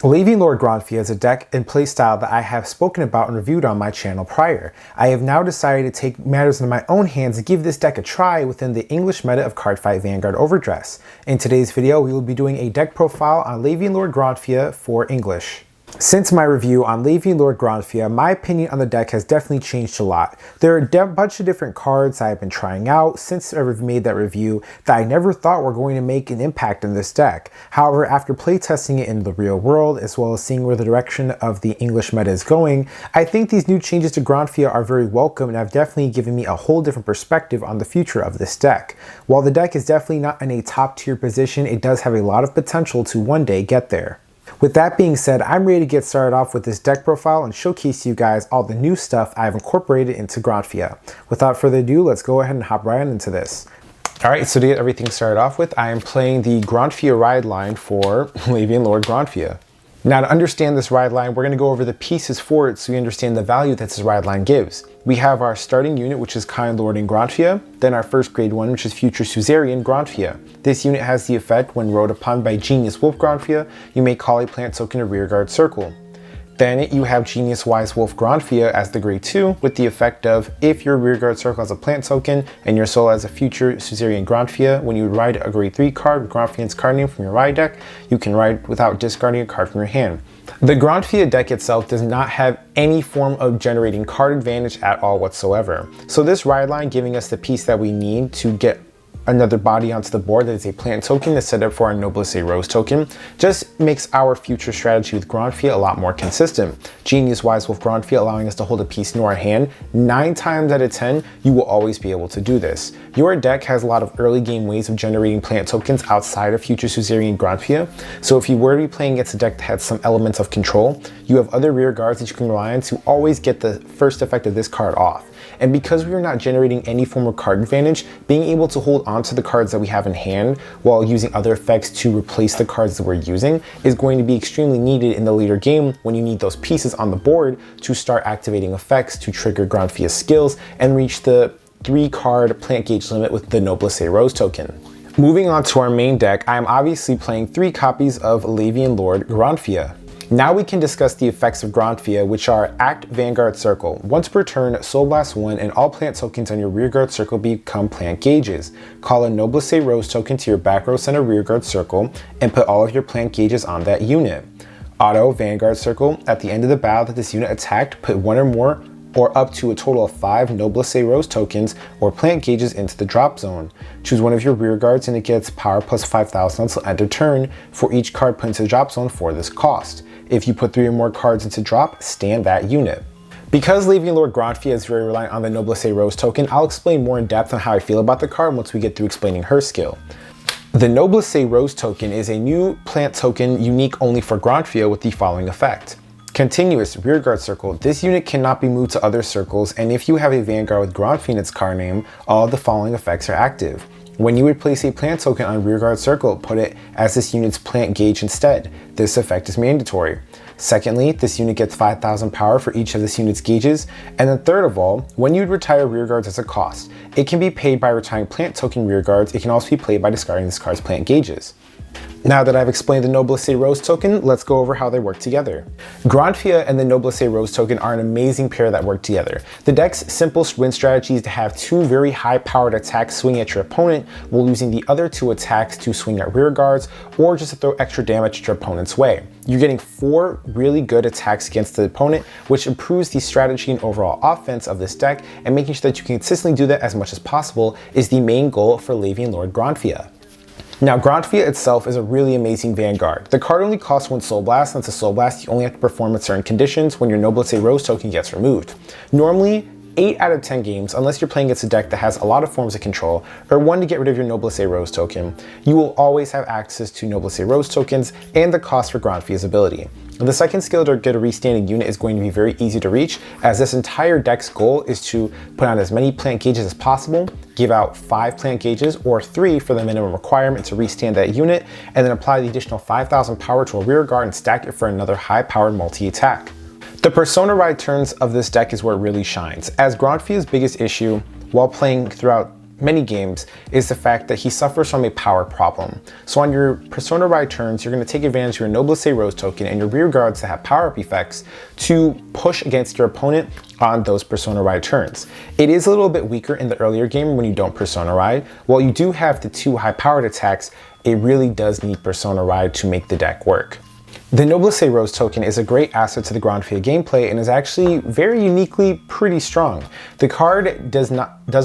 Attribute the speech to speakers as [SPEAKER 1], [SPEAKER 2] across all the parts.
[SPEAKER 1] Lavien Lord Granfia is a deck and playstyle that I have spoken about and reviewed on my channel prior. I have now decided to take matters into my own hands and give this deck a try within the English meta of Cardfight Vanguard Overdress. In today's video, we will be doing a deck profile on Lavien Lord Granfia for English. Since my review on Lavien Lord Granfia, my opinion on the deck has definitely changed a lot. There are a bunch of different cards I've been trying out since I've made that review that I never thought were going to make an impact in this deck. However, after playtesting it in the real world, as well as seeing where the direction of the English meta is going, I think these new changes to Granfia are very welcome and have definitely given me a whole different perspective on the future of this deck. While the deck is definitely not in a top tier position, it does have a lot of potential to one day get there. With that being said, I'm ready to get started off with this deck profile and showcase to you guys all the new stuff I've incorporated into Granfia. Without further ado, let's go ahead and hop right into this. Alright, so to get everything started off with, I am playing the Granfia ride line for Lavien Lord Granfia. Now to understand this ride line, we're going to go over the pieces for it so we understand the value that this ride line gives. We have our starting unit, which is Kind Lord in Granfia, then our first grade one, which is Future Suzerain Granfia. This unit has the effect, when rode upon by Genius Wolf Granfia, you may call a plant token a rearguard circle. Then you have Genius Wise Wolf Granfia as the grade 2 with the effect of, if your rearguard circle has a plant token and your soul has a Future Suzerain Granfia, when you ride a grade 3 card with Granfian's card name from your ride deck, you can ride without discarding a card from your hand. The Granfia deck itself does not have any form of generating card advantage at all whatsoever. So this ride line giving us the piece that we need to get another body onto the board that is a plant token to set up for our Noblesse Rose token just makes our future strategy with Granfia a lot more consistent. Genius Wise Wolf Granfia allowing us to hold a piece in our hand, 9 times out of 10 you will always be able to do this. Your deck has a lot of early game ways of generating plant tokens outside of Future Suzerain Granfia, so if you were to be playing against a deck that had some elements of control, you have other rear guards that you can rely on to always get the first effect of this card off. And because we are not generating any form of card advantage, being able to hold onto the cards that we have in hand while using other effects to replace the cards that we're using is going to be extremely needed in the later game when you need those pieces on the board to start activating effects to trigger Granfia's skills and reach the 3-card plant gauge limit with the Noblesse Rose token. Moving on to our main deck, I am obviously playing 3 copies of Lavien Lord Granfia. Now we can discuss the effects of Granfia, which are Act Vanguard Circle. Once per turn, Soul Blast 1 and all plant tokens on your rearguard circle become plant gauges. Call a Noblesse Rose token to your back row center rearguard circle and put all of your plant gauges on that unit. Auto Vanguard Circle. At the end of the battle that this unit attacked, put 1 or more or up to a total of 5 Noblesse Rose tokens or plant gauges into the drop zone. Choose one of your rear guards and it gets power plus 5,000 until end of turn for each card put into the drop zone for this cost. If you put 3 or more cards into drop, stand that unit. Because Lavien Lord Granfia is very reliant on the Noblesse Rose token, I'll explain more in depth on how I feel about the card once we get through explaining her skill. The Noblesse Rose token is a new plant token unique only for Granfia with the following effect. Continuous rearguard circle. This unit cannot be moved to other circles, and if you have a Vanguard with Granfia in its card name, all of the following effects are active. When you would place a plant token on rearguard circle, put it as this unit's plant gauge instead. This effect is mandatory. Secondly, this unit gets 5,000 power for each of this unit's gauges. And then third of all, when you would retire rearguards as a cost, it can be paid by retiring plant token rearguards. It can also be played by discarding this card's plant gauges. Now that I've explained the Noblesse Rose token, let's go over how they work together. Granfia and the Noblesse Rose token are an amazing pair that work together. The deck's simple win strategy is to have 2 very high-powered attacks swing at your opponent while using the other 2 attacks to swing at rear guards or just to throw extra damage at your opponent's way. You're getting 4 really good attacks against the opponent, which improves the strategy and overall offense of this deck, and making sure that you can consistently do that as much as possible is the main goal for Lavien Lord Granfia. Now, Granfia itself is a really amazing Vanguard. The card only costs 1 Soul Blast, and it's a Soul Blast you only have to perform at certain conditions when your Noblesse Rose token gets removed. Normally, 8 out of 10 games, unless you're playing against a deck that has a lot of forms of control, or one to get rid of your Noblesse Rose token, you will always have access to Noblesse Rose tokens and the cost for Granfia's ability. The second skill to get a restanding unit is going to be very easy to reach, as this entire deck's goal is to put on as many plant gauges as possible, give out 5 plant gauges or 3 for the minimum requirement to restand that unit, and then apply the additional 5,000 power to a rear guard and stack it for another high-powered multi-attack. The Persona ride turns of this deck is where it really shines, as Granfia's biggest issue while playing throughout many games is the fact that he suffers from a power problem. So on your Persona Ride turns, you're going to take advantage of your Noblesse Rose token and your rear guards that have power-up effects to push against your opponent on those Persona Ride turns. It is a little bit weaker in the earlier game when you don't Persona Ride. While you do have the 2 high-powered attacks, it really does need Persona Ride to make the deck work. The Noblesse Rose token is a great asset to the Granfia gameplay and is actually very uniquely pretty strong. The card does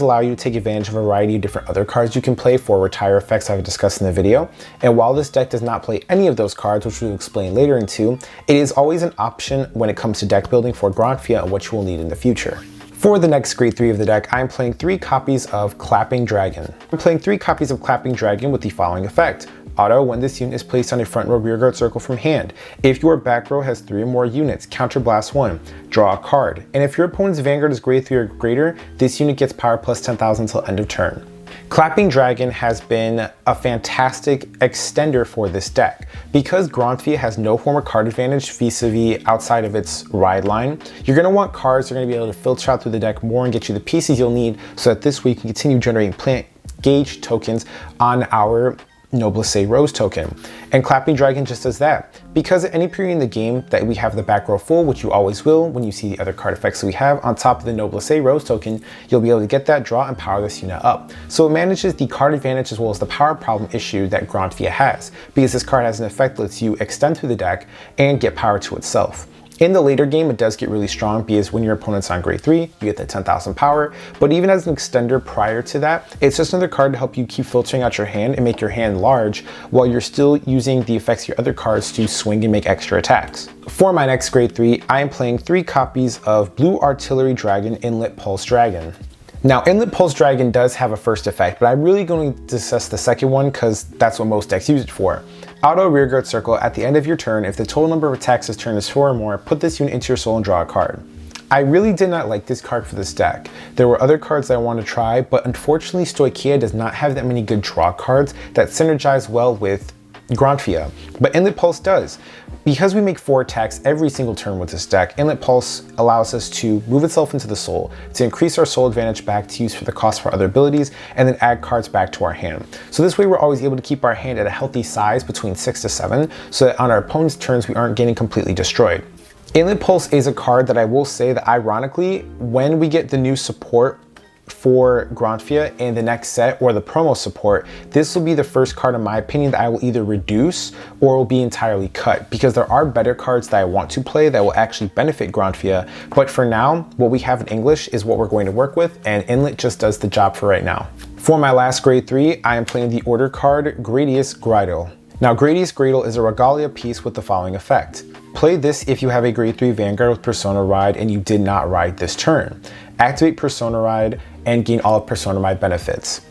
[SPEAKER 1] allow you to take advantage of a variety of different other cards you can play for retire effects I've discussed in the video. And while this deck does not play any of those cards, which we'll explain later into, it is always an option when it comes to deck building for Granfia and what you will need in the future. For the next grade 3 of the deck, I'm playing 3 copies of Clapping Dragon. I'm playing 3 copies of Clapping Dragon with the following effect. Auto, when this unit is placed on a front row rearguard circle from hand. If your back row has 3 or more units, counterblast 1, draw a card. And if your opponent's Vanguard is grade 3 or greater, this unit gets power plus 10,000 until end of turn. Clapping Dragon has been a fantastic extender for this deck. Because Granfia has no form of card advantage vis-a-vis outside of its ride line, you're going to want cards that are going to be able to filter out through the deck more and get you the pieces you'll need so that this way you can continue generating plant gauge tokens on our Noblesse Rose token. And Clapping Dragon just does that. Because at any period in the game that we have the back row full, which you always will when you see the other card effects that we have, on top of the Noblesse Rose token, you'll be able to get that draw and power this unit up. So it manages the card advantage as well as the power problem issue that Granfia has, because this card has an effect that lets you extend through the deck and get power to itself. In the later game, it does get really strong because when your opponent's on grade 3, you get the 10,000 power. But even as an extender prior to that, it's just another card to help you keep filtering out your hand and make your hand large while you're still using the effects of your other cards to swing and make extra attacks. For my next grade 3, I am playing 3 copies of Blue Artillery Dragon Inlet Pulse Dragon. Now, Inlet Pulse Dragon does have a first effect, but I'm really going to discuss the second one because that's what most decks use it for. Auto rearguard circle, at the end of your turn, if the total number of attacks this turn is 4 or more, put this unit into your soul and draw a card. I really did not like this card for this deck. There were other cards that I wanted to try, but unfortunately Stoichea does not have that many good draw cards that synergize well with Granfia, but Inlet Pulse does. Because we make 4 attacks every single turn with this deck, Inlet Pulse allows us to move itself into the soul, to increase our soul advantage back to use for the cost for other abilities, and then add cards back to our hand. So this way we're always able to keep our hand at a healthy size between 6 to 7, so that on our opponent's turns we aren't getting completely destroyed. Inlet Pulse is a card that I will say that ironically, when we get the new support for Granfia in the next set or the promo support, this will be the first card in my opinion that I will either reduce or will be entirely cut, because there are better cards that I want to play that will actually benefit Granfia, but for now what we have in English is what we're going to work with, and Inlet just does the job for right now. For my last grade 3, I am playing the order card Greedius Griddle. Now, Greedius Griddle is a Regalia piece with the following effect. Play this if you have a grade 3 Vanguard with Persona Ride and you did not ride this turn. Activate Persona Ride and gain all of Persona Ride benefits.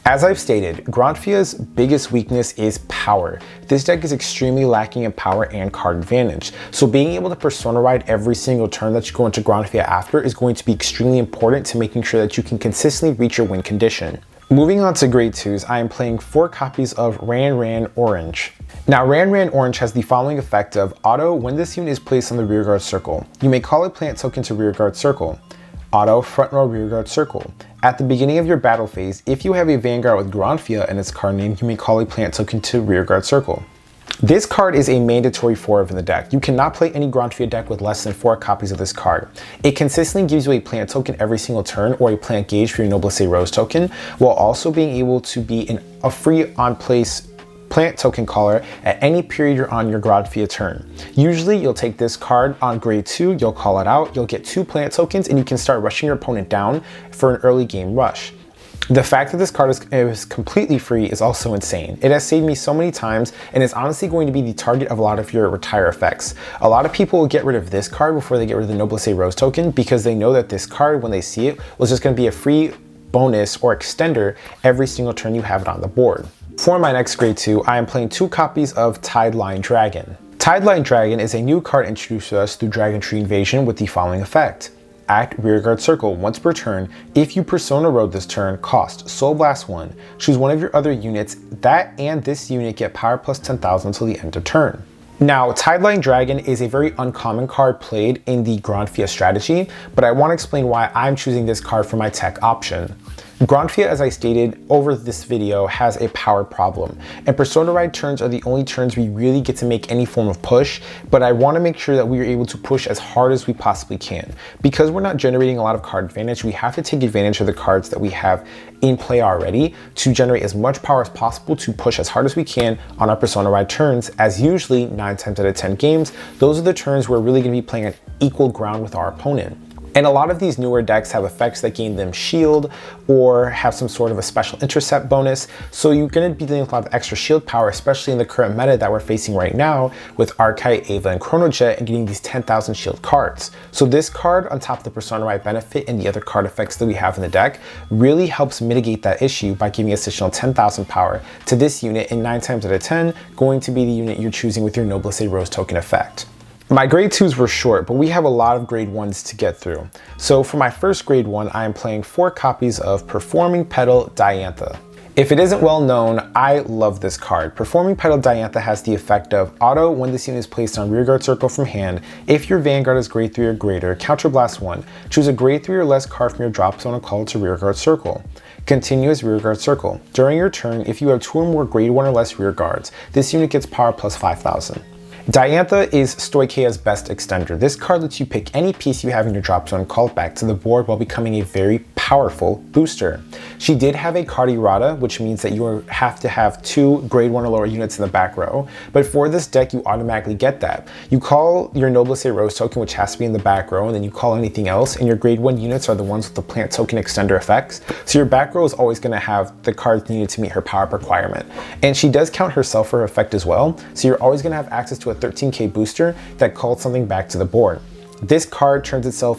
[SPEAKER 1] As I've stated, Granfia's biggest weakness is power. This deck is extremely lacking in power and card advantage, so being able to Persona Ride every single turn that you go into Granfia after is going to be extremely important to making sure that you can consistently reach your win condition. Moving on to grade 2s, I am playing 4 copies of Ranran Orange. Now, Ranran Orange has the following effect of auto, when this unit is placed on the rearguard circle, you may call a plant token to rearguard circle. Auto, front row rearguard circle. At the beginning of your battle phase, if you have a Vanguard with Granfia in its card name, you may call a plant token to rearguard circle. This card is a mandatory 4 in the deck. You cannot play any Granfia deck with less than 4 copies of this card. It consistently gives you a plant token every single turn or a plant gauge for your Noblesse Rose token, while also being able to be a free on-place plant token caller at any period you're on your Granfia turn. Usually you'll take this card on grade 2, you'll call it out, you'll get 2 plant tokens, and you can start rushing your opponent down for an early game rush. The fact that this card is completely free is also insane. It has saved me so many times and is honestly going to be the target of a lot of your retire effects. A lot of people will get rid of this card before they get rid of the Noblesse Rose token because they know that this card, when they see it, was just going to be a free bonus or extender every single turn you have it on the board. For my next grade 2, I am playing 2 copies of Tideline Dragon. Tideline Dragon is a new card introduced to us through Dragontree Invasion with the following effect. Act rearguard circle once per turn. If you Persona Road this turn, cost Soul Blast 1. Choose one of your other units. That and this unit get power plus 10,000 until the end of turn. Now, Tideline Dragon is a very uncommon card played in the Granfia strategy, but I want to explain why I'm choosing this card for my tech option. Granfia, as I stated over this video, has a power problem, and Persona Ride turns are the only turns we really get to make any form of push, but I want to make sure that we are able to push as hard as we possibly can. Because we're not generating a lot of card advantage, we have to take advantage of the cards that we have in play already to generate as much power as possible to push as hard as we can on our Persona Ride turns, as usually 9 times out of 10 games, those are the turns we're really going to be playing on equal ground with our opponent. And a lot of these newer decks have effects that gain them shield or have some sort of a special intercept bonus. So you're going to be dealing with a lot of extra shield power, especially in the current meta that we're facing right now with Archite, Ava, and Chronojet, and getting these 10,000 shield cards. So this card, on top of the Persona Ride benefit and the other card effects that we have in the deck, really helps mitigate that issue by giving us additional 10,000 power to this unit, and 9 times out of 10 going to be the unit you're choosing with your Noblesse Rose token effect. My grade 2s were short, but we have a lot of grade 1s to get through. So for my first grade 1, I am playing 4 copies of Performing Petal Diantha. If it isn't well known, I love this card. Performing Petal Diantha has the effect of auto when this unit is placed on rearguard circle from hand. If your Vanguard is grade 3 or greater, counterblast 1. Choose a grade 3 or less card from your drop zone and call it to rearguard circle. Continuous rearguard circle. During your turn, if you have 2 or more grade 1 or less rearguards, this unit gets power plus 5,000. Diantha is Stoichea's best extender. This card lets you pick any piece you have in your drop zone and call it back to the board while becoming a very powerful booster. She did have a card errata, which means that you have to have 2 grade 1 or lower units in the back row, but for this deck you automatically get that. You call your Noblesse Rose token, which has to be in the back row, and then you call anything else, and your grade 1 units are the ones with the plant token extender effects, so your back row is always going to have the cards needed to meet her power requirement. And she does count herself for her effect as well, so you're always going to have access to a 13k booster that calls something back to the board. This card turns itself